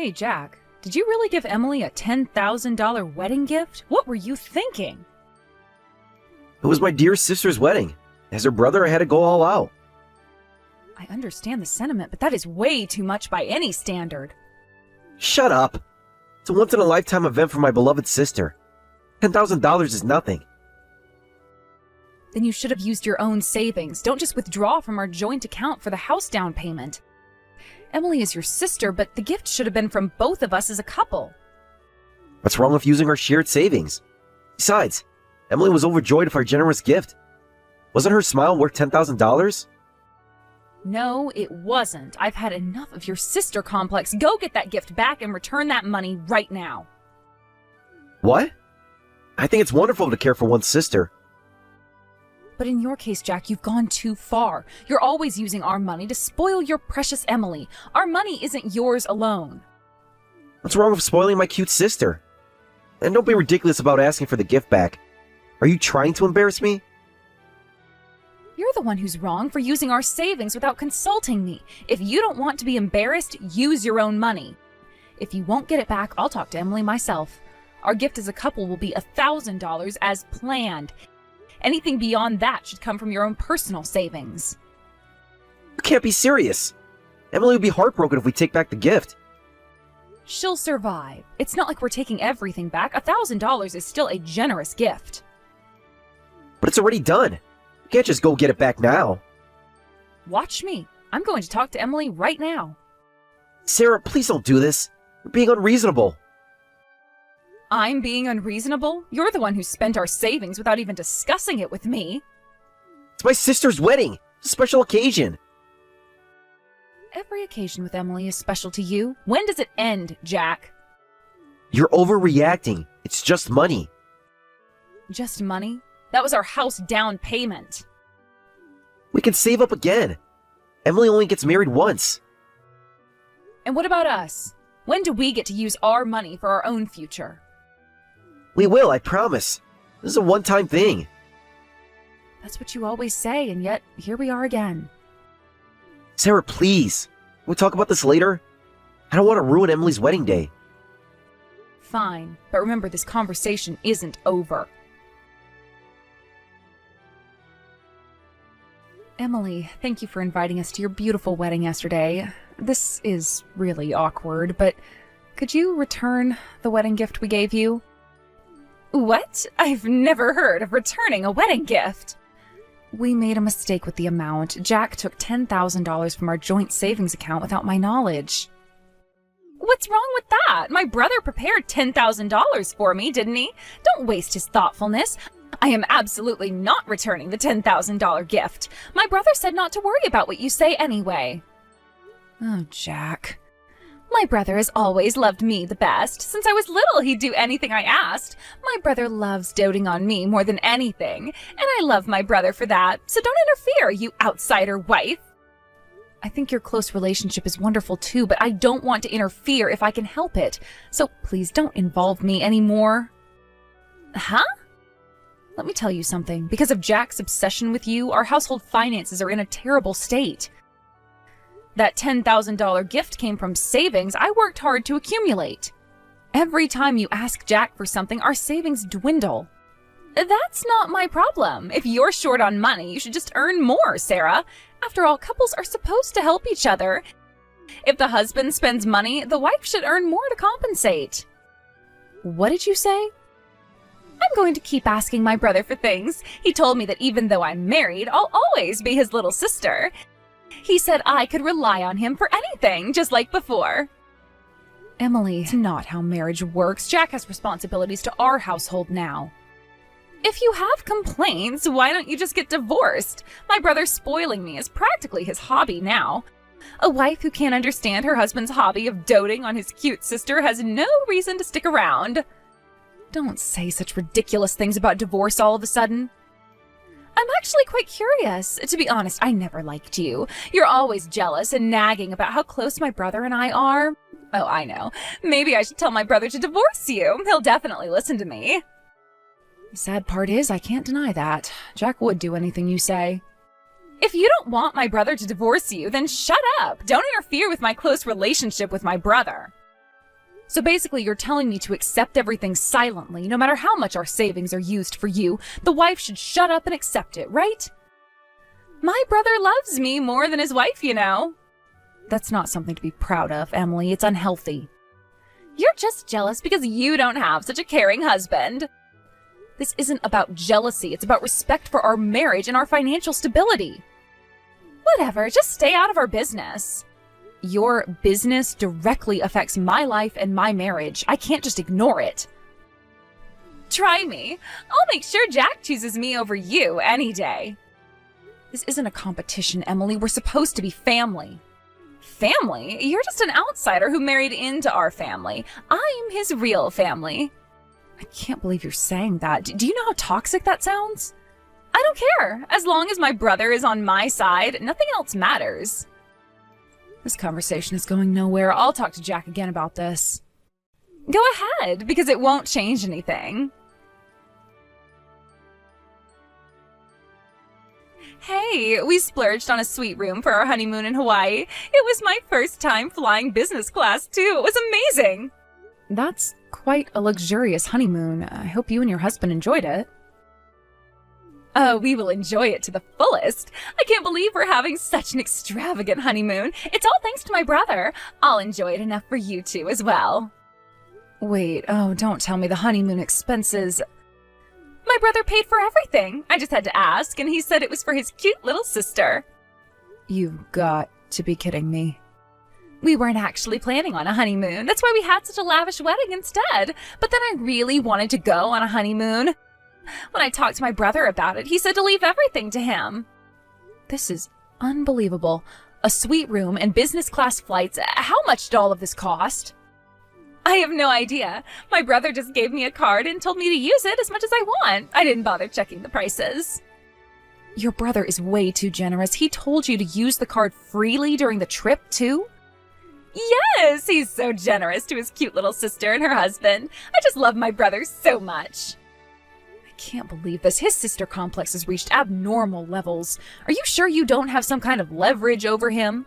Hey, Jack, did you really give Emily a $10,000 wedding gift? What were you thinking? It was my dear sister's wedding. As her brother, I had to go all out. I understand the sentiment, but that is way too much by any standard. Shut up. It's a once-in-a-lifetime event for my beloved sister. $10,000 is nothing. Then you should have used your own savings. Don't just withdraw from our joint account for the house down payment. Emily is your sister, but the gift should have been from both of us as a couple. What's wrong with using our shared savings? Besides, Emily was overjoyed of our generous gift. Wasn't her smile worth $10,000? No, it wasn't. I've had enough of your sister complex. Go get that gift back and return that money right now. What? I think it's wonderful to care for one's sister. But in your case, Jack, you've gone too far. You're always using our money to spoil your precious Emily. Our money isn't yours alone. What's wrong with spoiling my cute sister? And don't be ridiculous about asking for the gift back. Are you trying to embarrass me? You're the one who's wrong for using our savings without consulting me. If you don't want to be embarrassed, use your own money. If you won't get it back, I'll talk to Emily myself. Our gift as a couple will be $1,000 as planned. Anything beyond that should come from your own personal savings. You can't be serious. Emily would be heartbroken if we take back the gift. She'll survive. It's not like we're taking everything back. $1,000 is still a generous gift. But it's already done. You can't just go get it back now. Watch me. I'm going to talk to Emily right now. Sarah, please don't do this. You're being unreasonable. I'm being unreasonable? You're the one who spent our savings without even discussing it with me. It's my sister's wedding. It's a special occasion. Every occasion with Emily is special to you. When does it end, Jack? You're overreacting. It's just money. Just money? That was our house down payment. We can save up again. Emily only gets married once. And what about us? When do we get to use our money for our own future? We will, I promise. This is a one-time thing. That's what you always say, and yet here we are again. Sarah, please. Can we talk about this later? I don't want to ruin Emily's wedding day. Fine, but remember this conversation isn't over. Emily, thank you for inviting us to your beautiful wedding yesterday. This is really awkward, but could you return the wedding gift we gave you? What? I've never heard of returning a wedding gift. We made a mistake with the amount. Jack took $10,000 from our joint savings account without my knowledge. What's wrong with that? My brother prepared $10,000 for me, didn't he? Don't waste his thoughtfulness. I am absolutely not returning the $10,000 gift. My brother said not to worry about what you say anyway. Oh, Jack. My brother has always loved me the best. Since I was little, he'd do anything I asked. My brother loves doting on me more than anything, and I love my brother for that, so don't interfere, you outsider wife. I think your close relationship is wonderful too, but I don't want to interfere if I can help it, so please don't involve me anymore. Huh? Let me tell you something. Because of Jack's obsession with you, our household finances are in a terrible state. That $10,000 gift came from savings I worked hard to accumulate. Every time you ask Jack for something, our savings dwindle. That's not my problem. If you're short on money, you should just earn more, Sarah. After all, couples are supposed to help each other. If the husband spends money, the wife should earn more to compensate. What did you say? I'm going to keep asking my brother for things. He told me that even though I'm married, I'll always be his little sister. He said I could rely on him for anything, just like before. Emily, it's not how marriage works. Jack has responsibilities to our household now. If you have complaints, why don't you just get divorced? My brother spoiling me is practically his hobby now. A wife who can't understand her husband's hobby of doting on his cute sister has no reason to stick around. Don't say such ridiculous things about divorce all of a sudden. I'm actually quite curious. To be honest, I never liked you. You're always jealous and nagging about how close my brother and I are. Oh, I know. Maybe I should tell my brother to divorce you. He'll definitely listen to me. The sad part is, I can't deny that. Jack would do anything you say. If you don't want my brother to divorce you, then shut up. Don't interfere with my close relationship with my brother. So basically, you're telling me to accept everything silently, no matter how much our savings are used for you. The wife should shut up and accept it, right? My brother loves me more than his wife, you know. That's not something to be proud of, Emily. It's unhealthy. You're just jealous because you don't have such a caring husband. This isn't about jealousy. It's about respect for our marriage and our financial stability. Whatever, just stay out of our business. Your business directly affects my life and my marriage. I can't just ignore it. Try me. I'll make sure Jack chooses me over you any day. This isn't a competition, Emily. We're supposed to be family. Family? You're just an outsider who married into our family. I'm his real family. I can't believe you're saying that. Do you know how toxic that sounds? I don't care. As long as my brother is on my side, nothing else matters. This conversation is going nowhere. I'll talk to Jack again about this. Go ahead, because it won't change anything. Hey, we splurged on a suite room for our honeymoon in Hawaii. It was my first time flying business class, too. It was amazing. That's quite a luxurious honeymoon. I hope you and your husband enjoyed it. Oh, we will enjoy it to the fullest. I can't believe we're having such an extravagant honeymoon. It's all thanks to my brother. I'll enjoy it enough for you two as well. Wait, oh, don't tell me the honeymoon expenses. My brother paid for everything. I just had to ask, and he said it was for his cute little sister. You've got to be kidding me. We weren't actually planning on a honeymoon. That's why we had such a lavish wedding instead. But then I really wanted to go on a honeymoon. When I talked to my brother about it, he said to leave everything to him. This is unbelievable. A suite room and business class flights. How much did all of this cost? I have no idea. My brother just gave me a card and told me to use it as much as I want. I didn't bother checking the prices. Your brother is way too generous. He told you to use the card freely during the trip, too? Yes, he's so generous to his cute little sister and her husband. I just love my brother so much. I can't believe this. His sister complex has reached abnormal levels. Are you sure you don't have some kind of leverage over him?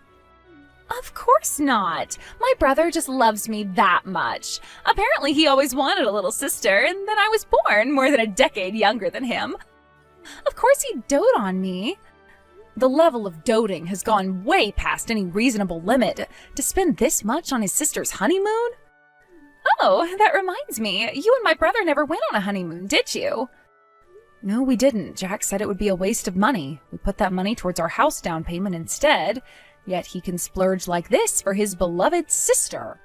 Of course not. My brother just loves me that much. Apparently he always wanted a little sister, and then I was born more than a decade younger than him. Of course he'd dote on me. The level of doting has gone way past any reasonable limit. To spend this much on his sister's honeymoon? Oh, that reminds me. You and my brother never went on a honeymoon, did you? No, we didn't. Jack said it would be a waste of money. We put that money towards our house down payment instead. Yet he can splurge like this for his beloved sister.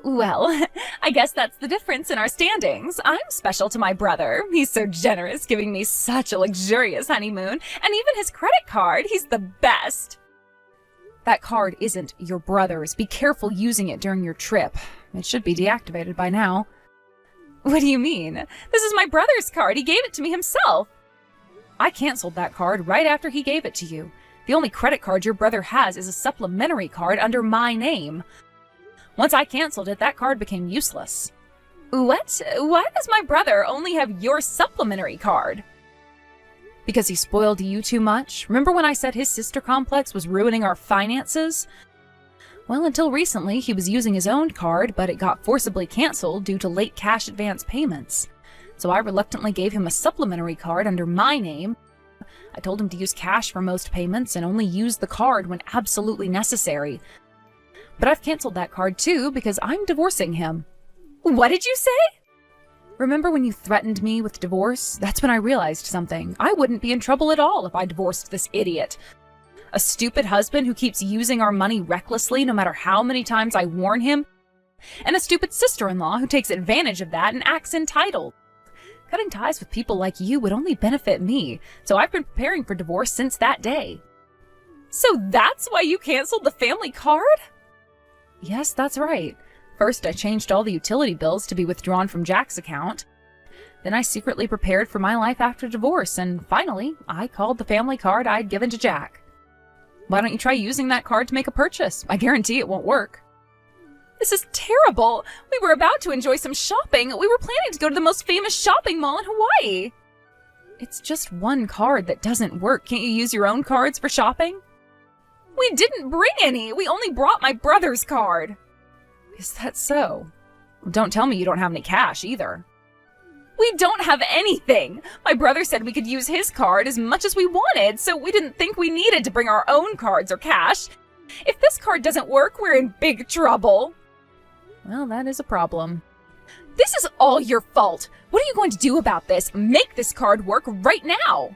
Well, I guess that's the difference in our standings. I'm special to my brother. He's so generous, giving me such a luxurious honeymoon. And even his credit card, he's the best. That card isn't your brother's. Be careful using it during your trip. It should be deactivated by now. What do you mean? This is my brother's card. He gave it to me himself. I canceled that card right after he gave it to you. The only credit card your brother has is a supplementary card under my name. Once I canceled it, that card became useless. What? Why does my brother only have your supplementary card? Because he spoiled you too much? Remember when I said his sister complex was ruining our finances? Well, until recently, he was using his own card, but it got forcibly canceled due to late cash advance payments. So I reluctantly gave him a supplementary card under my name. I told him to use cash for most payments and only use the card when absolutely necessary. But I've canceled that card too because I'm divorcing him. What did you say? Remember when you threatened me with divorce? That's when I realized something. I wouldn't be in trouble at all if I divorced this idiot. A stupid husband who keeps using our money recklessly no matter how many times I warn him. And a stupid sister-in-law who takes advantage of that and acts entitled. Cutting ties with people like you would only benefit me, so I've been preparing for divorce since that day. So that's why you canceled the family card? Yes, that's right. First, I changed all the utility bills to be withdrawn from Jack's account. Then I secretly prepared for my life after divorce, and finally, I called the family card I'd given to Jack. Why don't you try using that card to make a purchase? I guarantee it won't work. This is terrible. We were about to enjoy some shopping. We were planning to go to the most famous shopping mall in Hawaii. It's just one card that doesn't work. Can't you use your own cards for shopping? We didn't bring any. We only brought my brother's card. Is that so? Don't tell me you don't have any cash either. We don't have anything! My brother said we could use his card as much as we wanted, so we didn't think we needed to bring our own cards or cash. If this card doesn't work, we're in big trouble. Well, that is a problem. This is all your fault! What are you going to do about this? Make this card work right now!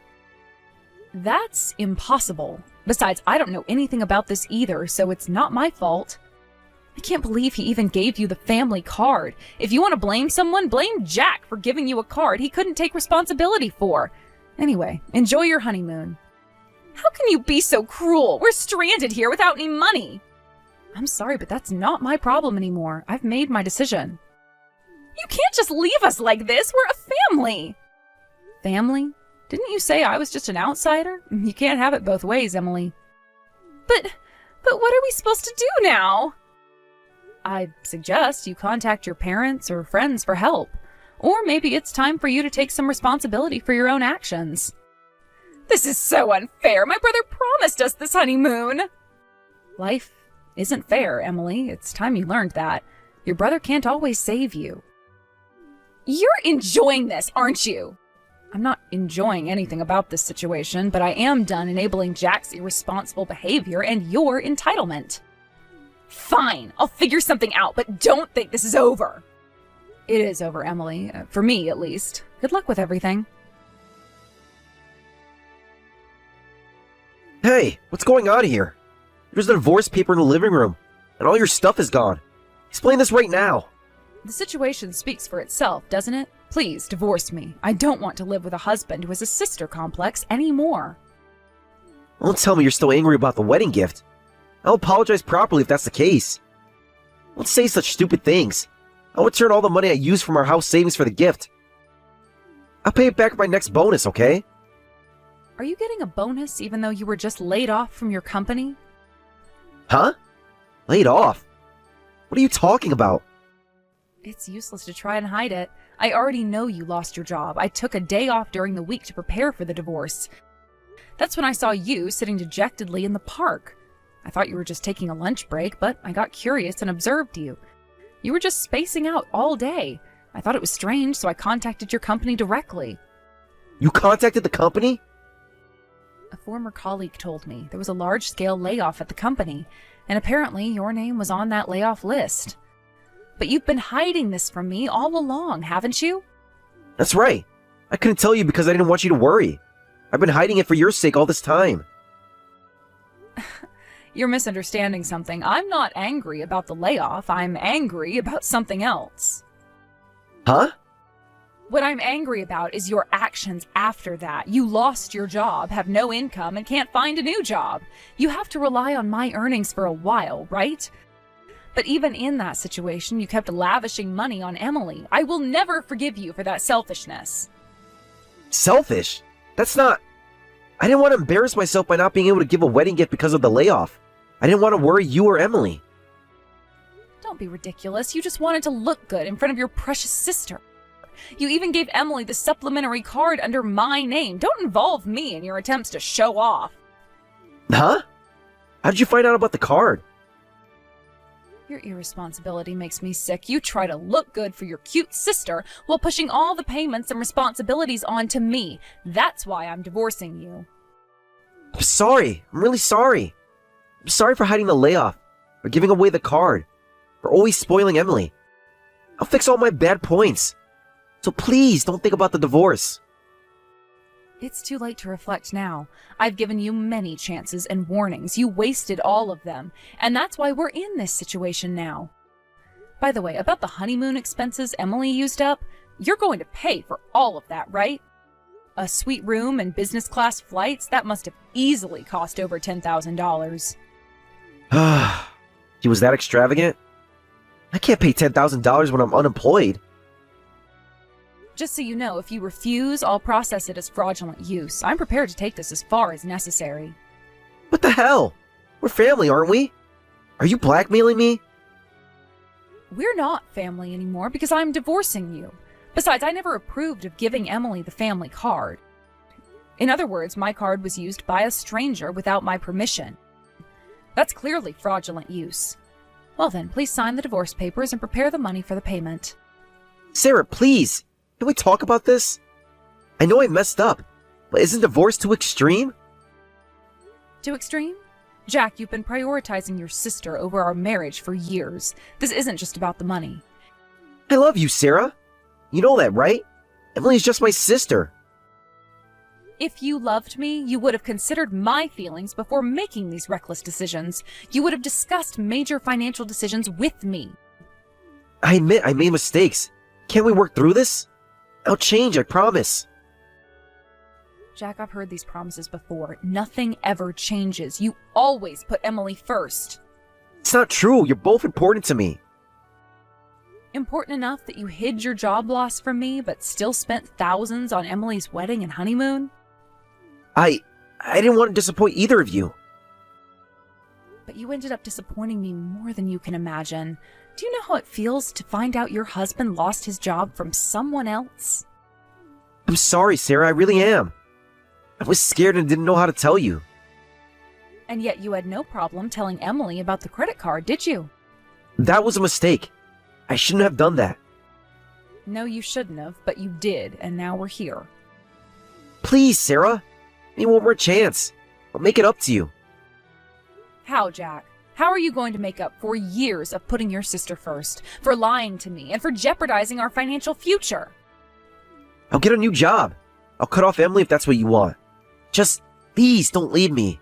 That's impossible. Besides, I don't know anything about this either, so it's not my fault. I can't believe he even gave you the family card. If you want to blame someone, blame Jack for giving you a card he couldn't take responsibility for. Anyway, enjoy your honeymoon. How can you be so cruel? We're stranded here without any money. I'm sorry, but that's not my problem anymore. I've made my decision. You can't just leave us like this. We're a family. Family? Didn't you say I was just an outsider? You can't have it both ways, Emily. But what are we supposed to do now? I suggest you contact your parents or friends for help. Or maybe it's time for you to take some responsibility for your own actions. This is so unfair. My brother promised us this honeymoon. Life isn't fair, Emily. It's time you learned that. Your brother can't always save you. You're enjoying this, aren't you? I'm not enjoying anything about this situation, but I am done enabling Jack's irresponsible behavior and your entitlement. Fine, I'll figure something out, but don't think this is over. It is over, Emily. For me, at least. Good luck with everything. Hey, what's going on here? There's a divorce paper in the living room, and all your stuff is gone. Explain this right now. The situation speaks for itself, doesn't it? Please, divorce me. I don't want to live with a husband who has a sister complex anymore. Don't tell me you're still angry about the wedding gift. I'll apologize properly if that's the case. Don't say such stupid things. I'll return all the money I used from our house savings for the gift. I'll pay it back with my next bonus, okay? Are you getting a bonus even though you were just laid off from your company? Huh? Laid off? What are you talking about? It's useless to try and hide it. I already know you lost your job. I took a day off during the week to prepare for the divorce. That's when I saw you sitting dejectedly in the park. I thought you were just taking a lunch break, but I got curious and observed you. You were just spacing out all day. I thought it was strange, so I contacted your company directly. You contacted the company? A former colleague told me there was a large-scale layoff at the company, and apparently your name was on that layoff list. But you've been hiding this from me all along, haven't you? That's right. I couldn't tell you because I didn't want you to worry. I've been hiding it for your sake all this time. You're misunderstanding something. I'm not angry about the layoff. I'm angry about something else. Huh? What I'm angry about is your actions after that. You lost your job, have no income, and can't find a new job. You have to rely on my earnings for a while, right? But even in that situation, you kept lavishing money on Emily. I will never forgive you for that selfishness. Selfish? That's not... I didn't want to embarrass myself by not being able to give a wedding gift because of the layoff. I didn't want to worry you or Emily. Don't be ridiculous. You just wanted to look good in front of your precious sister. You even gave Emily the supplementary card under my name. Don't involve me in your attempts to show off. Huh? How did you find out about the card? Your irresponsibility makes me sick. You try to look good for your cute sister while pushing all the payments and responsibilities onto me. That's why I'm divorcing you. I'm sorry. I'm really sorry. I'm sorry for hiding the layoff, for giving away the card, for always spoiling Emily. I'll fix all my bad points. So please don't think about the divorce. It's too late to reflect now. I've given you many chances and warnings. You wasted all of them. And that's why we're in this situation now. By the way, about the honeymoon expenses Emily used up, you're going to pay for all of that, right? A suite room and business class flights, that must have easily cost over $10,000. He was that extravagant? I can't pay $10,000 when I'm unemployed. Just so you know, if you refuse, I'll process it as fraudulent use. I'm prepared to take this as far as necessary. What the hell? We're family, aren't we? Are you blackmailing me? We're not family anymore because I'm divorcing you. Besides, I never approved of giving Emily the family card. In other words, my card was used by a stranger without my permission. That's clearly fraudulent use. Well then, please sign the divorce papers and prepare the money for the payment. Sarah, please! Can we talk about this? I know I messed up, but isn't divorce too extreme? Too extreme? Jack, you've been prioritizing your sister over our marriage for years. This isn't just about the money. I love you, Sarah. You know that, right? Emily's just my sister. If you loved me, you would have considered my feelings before making these reckless decisions. You would have discussed major financial decisions with me. I admit I made mistakes. Can't we work through this? I'll change, I promise. Jack, I've heard these promises before. Nothing ever changes. You always put Emily first. It's not true. You're both important to me. Important enough that you hid your job loss from me, but still spent thousands on Emily's wedding and honeymoon? I didn't want to disappoint either of you. But you ended up disappointing me more than you can imagine. Do you know how it feels to find out your husband lost his job from someone else? I'm sorry, Sarah. I really am. I was scared and didn't know how to tell you. And yet you had no problem telling Emily about the credit card, did you? That was a mistake. I shouldn't have done that. No, you shouldn't have, but you did, and now we're here. Please, Sarah. Give me one more chance. I'll make it up to you. How, Jack? How are you going to make up for years of putting your sister first, for lying to me, and for jeopardizing our financial future? I'll get a new job. I'll cut off Emily if that's what you want. Just, please, don't leave me.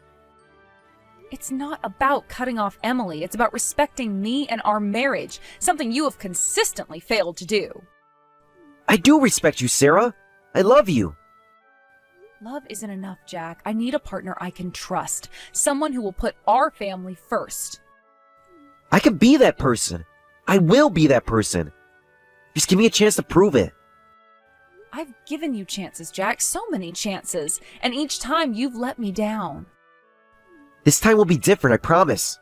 It's not about cutting off Emily. It's about respecting me and our marriage, something you have consistently failed to do. I do respect you, Sarah. I love you. Love isn't enough, Jack. I need a partner I can trust, someone who will put our family first. I can be that person. I will be that person. Just give me a chance to prove it. I've given you chances, Jack, so many chances, and each time you've let me down. This time will be different, I promise.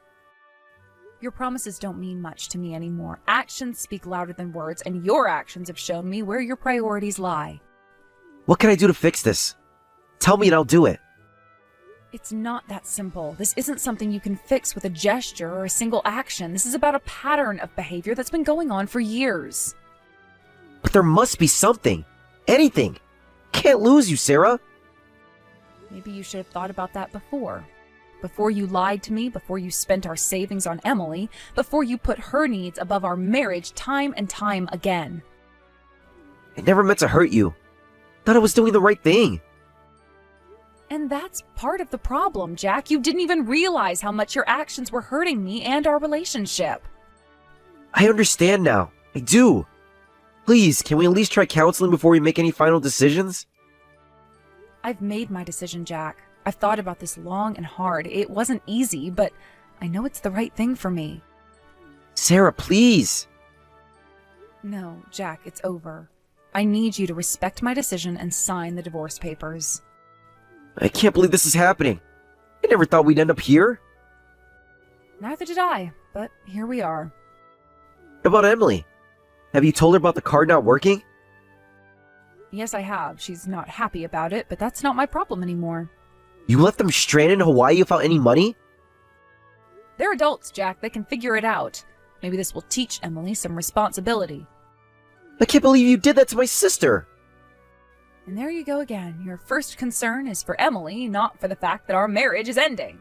Your promises don't mean much to me anymore. Actions speak louder than words, and your actions have shown me where your priorities lie. What can I do to fix this? Tell me and I'll do it. It's not that simple. This isn't something you can fix with a gesture or a single action. This is about a pattern of behavior that's been going on for years. But there must be something. Anything. Can't lose you, Sarah. Maybe you should have thought about that before. Before you lied to me, before you spent our savings on Emily, before you put her needs above our marriage time and time again. I never meant to hurt you. Thought I was doing the right thing. And that's part of the problem, Jack. You didn't even realize how much your actions were hurting me and our relationship. I understand now. I do. Please, can we at least try counseling before we make any final decisions? I've made my decision, Jack. I've thought about this long and hard. It wasn't easy, but I know it's the right thing for me. Sarah, please. No, Jack, it's over. I need you to respect my decision and sign the divorce papers. I can't believe this is happening. I never thought we'd end up here. Neither did I, but here we are. How about Emily? Have you told her about the card not working? Yes, I have. She's not happy about it, but that's not my problem anymore. You left them stranded in Hawaii without any money? They're adults, Jack. They can figure it out. Maybe this will teach Emily some responsibility. I can't believe you did that to my sister. And there you go again. Your first concern is for Emily, not for the fact that our marriage is ending.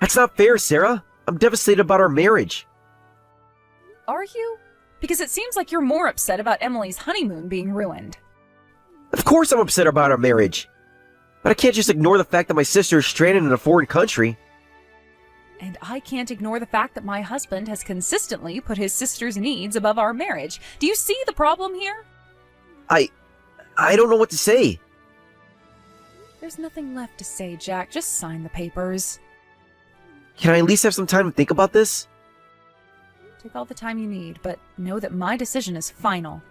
That's not fair, Sarah. I'm devastated about our marriage. Are you? Because it seems like you're more upset about Emily's honeymoon being ruined. Of course I'm upset about our marriage. But I can't just ignore the fact that my sister is stranded in a foreign country. And I can't ignore the fact that my husband has consistently put his sister's needs above our marriage. Do you see the problem here? I don't know what to say. There's nothing left to say, Jack. Just sign the papers. Can I at least have some time to think about this? Take all the time you need, but know that my decision is final.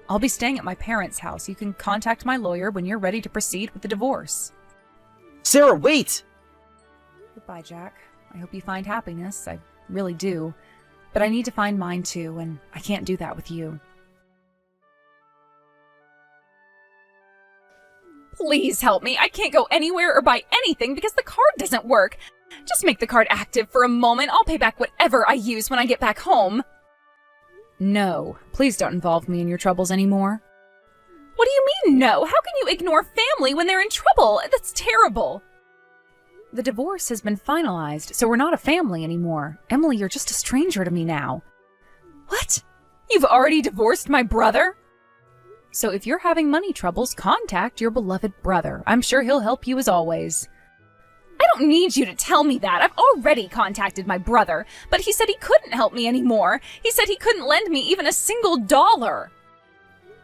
I'll be staying at my parents' house. You can contact my lawyer when you're ready to proceed with the divorce. Sarah, wait! Goodbye, Jack. I hope you find happiness. I really do. But I need to find mine too, and I can't do that with you. Please help me. I can't go anywhere or buy anything because the card doesn't work. Just make the card active for a moment. I'll pay back whatever I use when I get back home. No, please don't involve me in your troubles anymore. What do you mean, no? How can you ignore family when they're in trouble? That's terrible. The divorce has been finalized, so we're not a family anymore. Emily, you're just a stranger to me now. What? You've already divorced my brother? So if you're having money troubles, contact your beloved brother. I'm sure he'll help you as always. I don't need you to tell me that. I've already contacted my brother, but he said he couldn't help me anymore. He said he couldn't lend me even a single dollar.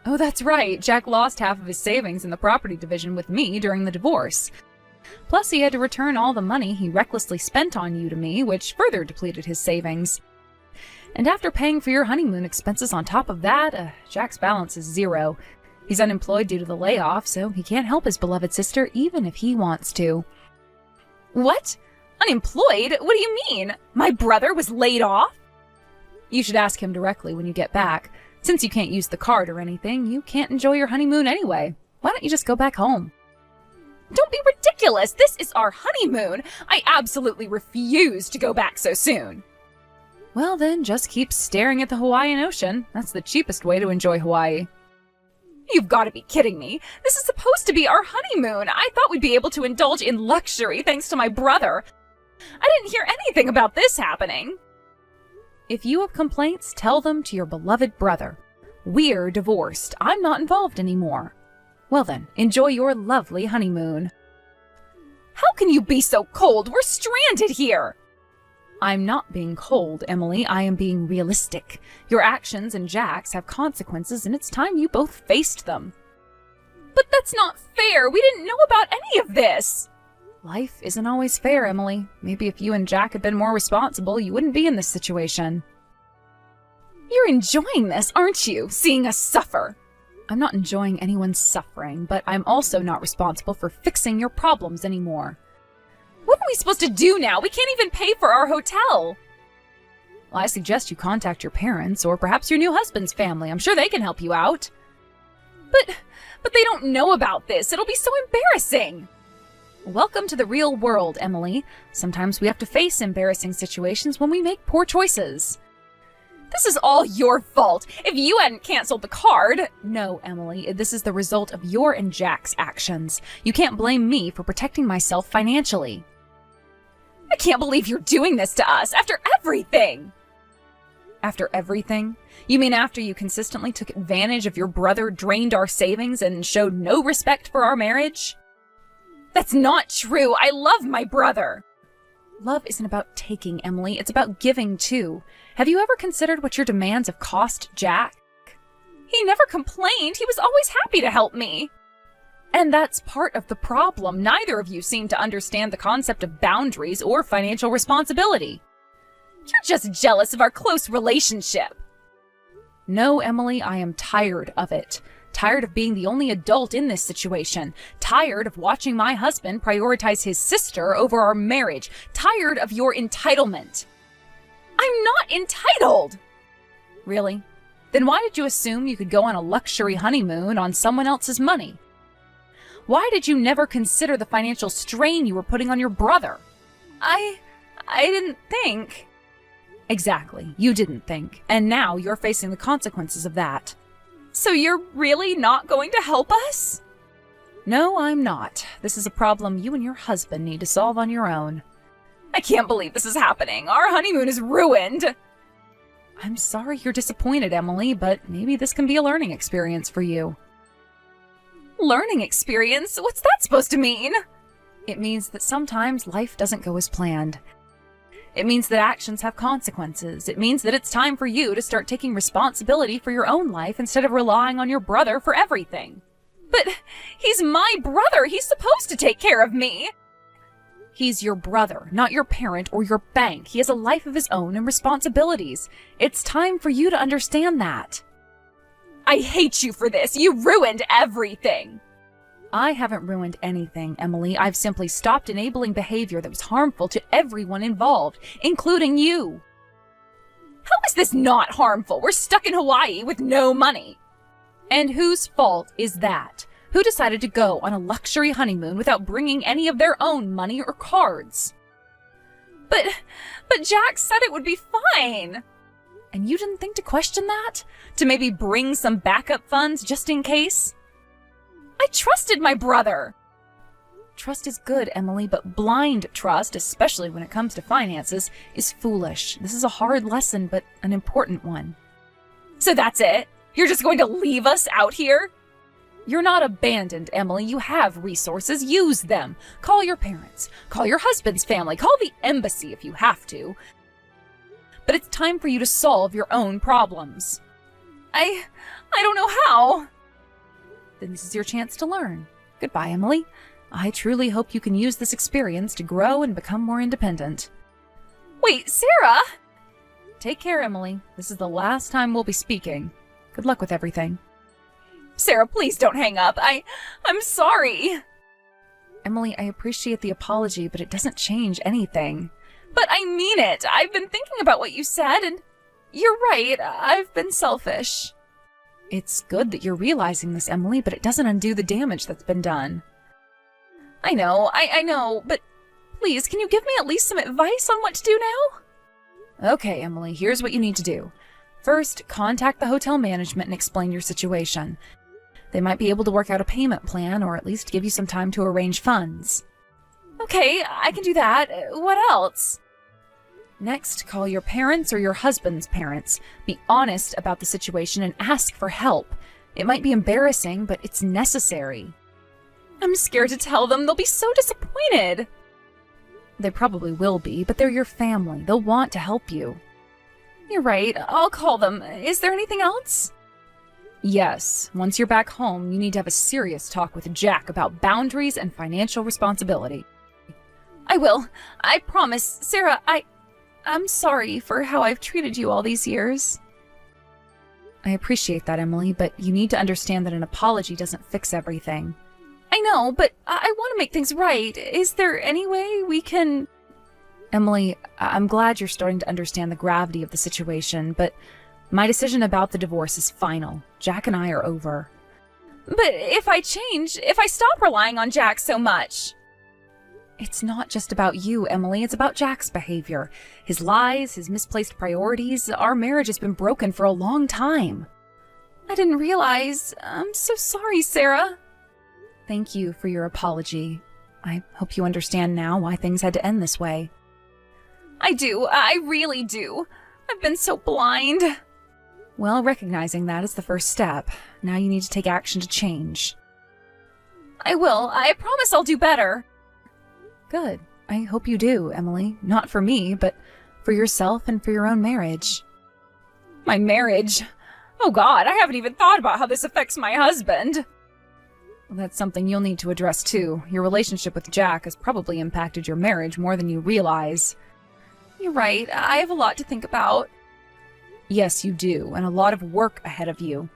Oh, that's right. Jack lost half of his savings in the property division with me during the divorce. Plus, he had to return all the money he recklessly spent on you to me, which further depleted his savings. And after paying for your honeymoon expenses on top of that, Jack's balance is zero. He's unemployed due to the layoff, so he can't help his beloved sister even if he wants to. What? Unemployed? What do you mean? My brother was laid off? You should ask him directly when you get back. Since you can't use the card or anything, you can't enjoy your honeymoon anyway. Why don't you just go back home? Don't be ridiculous! This is our honeymoon! I absolutely refuse to go back so soon. Well then, just keep staring at the Hawaiian Ocean. That's the cheapest way to enjoy Hawaii. You've got to be kidding me. This is supposed to be our honeymoon. I thought we'd be able to indulge in luxury thanks to my brother. I didn't hear anything about this happening. If you have complaints, tell them to your beloved brother. We're divorced. I'm not involved anymore. Well then, enjoy your lovely honeymoon. How can you be so cold? We're stranded here. I'm not being cold, Emily. I am being realistic. Your actions and Jack's have consequences, and it's time you both faced them. But that's not fair. We didn't know about any of this. Life isn't always fair, Emily. Maybe if you and Jack had been more responsible, you wouldn't be in this situation. You're enjoying this, aren't you? Seeing us suffer. I'm not enjoying anyone's suffering, but I'm also not responsible for fixing your problems anymore. What are we supposed to do now? We can't even pay for our hotel. Well, I suggest you contact your parents or perhaps your new husband's family. I'm sure they can help you out. But they don't know about this. It'll be so embarrassing. Welcome to the real world, Emily. Sometimes we have to face embarrassing situations when we make poor choices. This is all your fault. If you hadn't canceled the card... No, Emily, this is the result of your and Jack's actions. You can't blame me for protecting myself financially. I can't believe you're doing this to us after everything. After everything? You mean after you consistently took advantage of your brother, drained our savings, and showed no respect for our marriage? That's not true. I love my brother. Love isn't about taking, Emily. It's about giving, too. Have you ever considered what your demands have cost Jack? He never complained. He was always happy to help me. And that's part of the problem. Neither of you seem to understand the concept of boundaries or financial responsibility. You're just jealous of our close relationship. No, Emily, I am tired of it. Tired of being the only adult in this situation. Tired of watching my husband prioritize his sister over our marriage. Tired of your entitlement. I'm not entitled! Really? Then why did you assume you could go on a luxury honeymoon on someone else's money? Why did you never consider the financial strain you were putting on your brother? I didn't think. Exactly, you didn't think. And now you're facing the consequences of that. So you're really not going to help us? No, I'm not. This is a problem you and your husband need to solve on your own. I can't believe this is happening. Our honeymoon is ruined. I'm sorry you're disappointed, Emily, but maybe this can be a learning experience for you. Learning experience? What's that supposed to mean? It means that sometimes life doesn't go as planned. It means that actions have consequences. It means that it's time for you to start taking responsibility for your own life instead of relying on your brother for everything. But he's my brother. He's supposed to take care of me. He's your brother, not your parent or your bank. He has a life of his own and responsibilities. It's time for you to understand that. I hate you for this. You ruined everything. I haven't ruined anything, Emily. I've simply stopped enabling behavior that was harmful to everyone involved, including you. How is this not harmful? We're stuck in Hawaii with no money. And whose fault is that? Who decided to go on a luxury honeymoon without bringing any of their own money or cards? But Jack said it would be fine. And you didn't think to question that? To maybe bring some backup funds just in case? I trusted my brother. Trust is good, Emily, but blind trust, especially when it comes to finances, is foolish. This is a hard lesson, but an important one. So that's it? You're just going to leave us out here? You're not abandoned, Emily. You have resources. Use them. Call your parents. Call your husband's family. Call the embassy if you have to. But it's time for you to solve your own problems. I don't know how. Then this is your chance to learn. Goodbye, Emily. I truly hope you can use this experience to grow and become more independent. Wait, Sarah! Take care, Emily. This is the last time we'll be speaking. Good luck with everything. Sarah, please don't hang up. I'm sorry. Emily, I appreciate the apology, but it doesn't change anything. But I mean it. I've been thinking about what you said, and you're right. I've been selfish. It's good that you're realizing this, Emily, but it doesn't undo the damage that's been done. I know, but please, can you give me at least some advice on what to do now? Okay, Emily, here's what you need to do. First, contact the hotel management and explain your situation. They might be able to work out a payment plan or at least give you some time to arrange funds. Okay, I can do that. What else? Next, call your parents or your husband's parents. Be honest about the situation and ask for help. It might be embarrassing, but it's necessary. I'm scared to tell them. They'll be so disappointed. They probably will be, but they're your family. They'll want to help you. You're right. I'll call them. Is there anything else? Yes. Once you're back home, you need to have a serious talk with Jack about boundaries and financial responsibility. I will. I promise. Sarah, I'm sorry for how I've treated you all these years. I appreciate that, Emily, but you need to understand that an apology doesn't fix everything. I know, but I want to make things right. Is there any way we can... Emily, I'm glad you're starting to understand the gravity of the situation, but my decision about the divorce is final. Jack and I are over. But if I change, if I stop relying on Jack so much... It's not just about you, Emily. It's about Jack's behavior. His lies, his misplaced priorities. Our marriage has been broken for a long time. I didn't realize. I'm so sorry, Sarah. Thank you for your apology. I hope you understand now why things had to end this way. I do. I really do. I've been so blind. Well, recognizing that is the first step. Now you need to take action to change. I will. I promise I'll do better. Good. I hope you do, Emily. Not for me, but for yourself and for your own marriage. My marriage? Oh God, I haven't even thought about how this affects my husband. Well, that's something you'll need to address too. Your relationship with Jack has probably impacted your marriage more than you realize. You're right. I have a lot to think about. Yes, you do, and a lot of work ahead of you.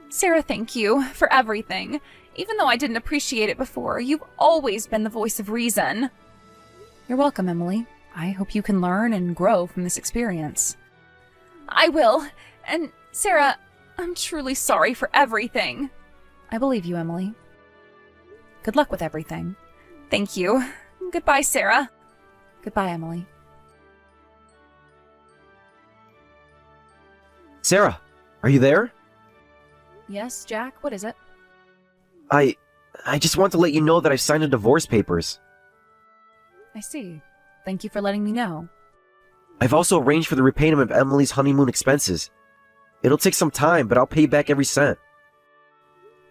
Sarah, thank you for everything. Even though I didn't appreciate it before, you've always been the voice of reason. You're welcome, Emily. I hope you can learn and grow from this experience. I will. And Sarah, I'm truly sorry for everything. I believe you, Emily. Good luck with everything. Thank you. Goodbye, Sarah. Goodbye, Emily. Sarah, are you there? Yes, Jack, what is it? I just want to let you know that I've signed the divorce papers. I see. Thank you for letting me know. I've also arranged for the repayment of Emily's honeymoon expenses. It'll take some time, but I'll pay back every cent.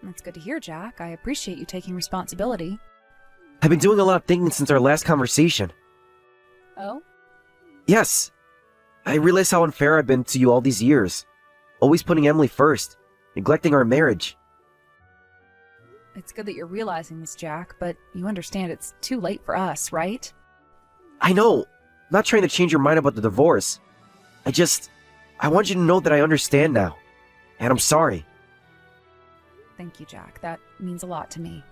That's good to hear, Jack. I appreciate you taking responsibility. I've been doing a lot of thinking since our last conversation. Oh? Yes. I realize how unfair I've been to you all these years. Always putting Emily first, neglecting our marriage. It's good that you're realizing this, Jack, but you understand it's too late for us, right? I know. I'm not trying to change your mind about the divorce. I want you to know that I understand now. And I'm sorry. Thank you, Jack. That means a lot to me.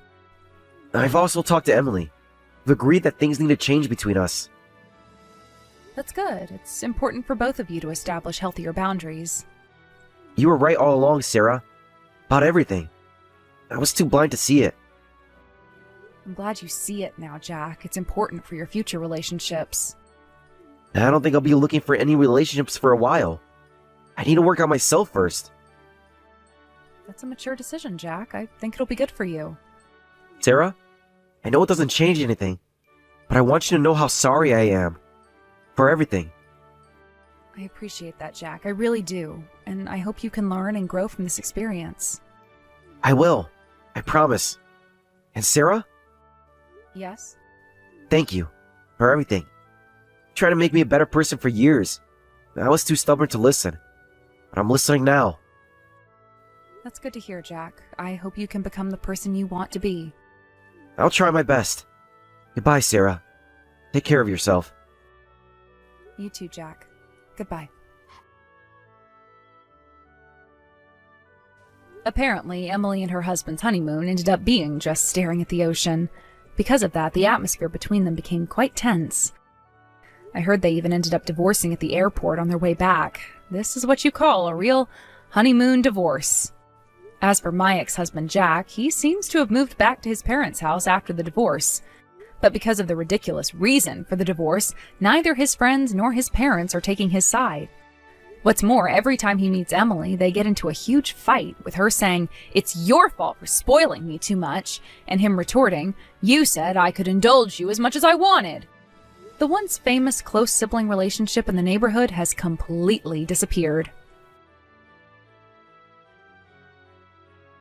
I've also talked to Emily. We've agreed that things need to change between us. That's good. It's important for both of you to establish healthier boundaries. You were right all along, Sarah. About everything. I was too blind to see it. I'm glad you see it now, Jack. It's important for your future relationships. And I don't think I'll be looking for any relationships for a while. I need to work on myself first. That's a mature decision, Jack. I think it'll be good for you. Sarah, I know it doesn't change anything, but I want you to know how sorry I am. For everything. I appreciate that, Jack. I really do. And I hope you can learn and grow from this experience. I will. I promise. And Sarah? Yes? Thank you. For everything. You tried to make me a better person for years. I was too stubborn to listen. But I'm listening now. That's good to hear, Jack. I hope you can become the person you want to be. I'll try my best. Goodbye, Sarah. Take care of yourself. You too, Jack. Goodbye. Apparently, Emily and her husband's honeymoon ended up being just staring at the ocean. Because of that, the atmosphere between them became quite tense. I heard they even ended up divorcing at the airport on their way back. This is what you call a real honeymoon divorce. As for my ex-husband Jack, he seems to have moved back to his parents' house after the divorce. But because of the ridiculous reason for the divorce, neither his friends nor his parents are taking his side. What's more, every time he meets Emily, they get into a huge fight, with her saying, "It's your fault for spoiling me too much," and him retorting, "You said I could indulge you as much as I wanted." The once famous close sibling relationship in the neighborhood has completely disappeared.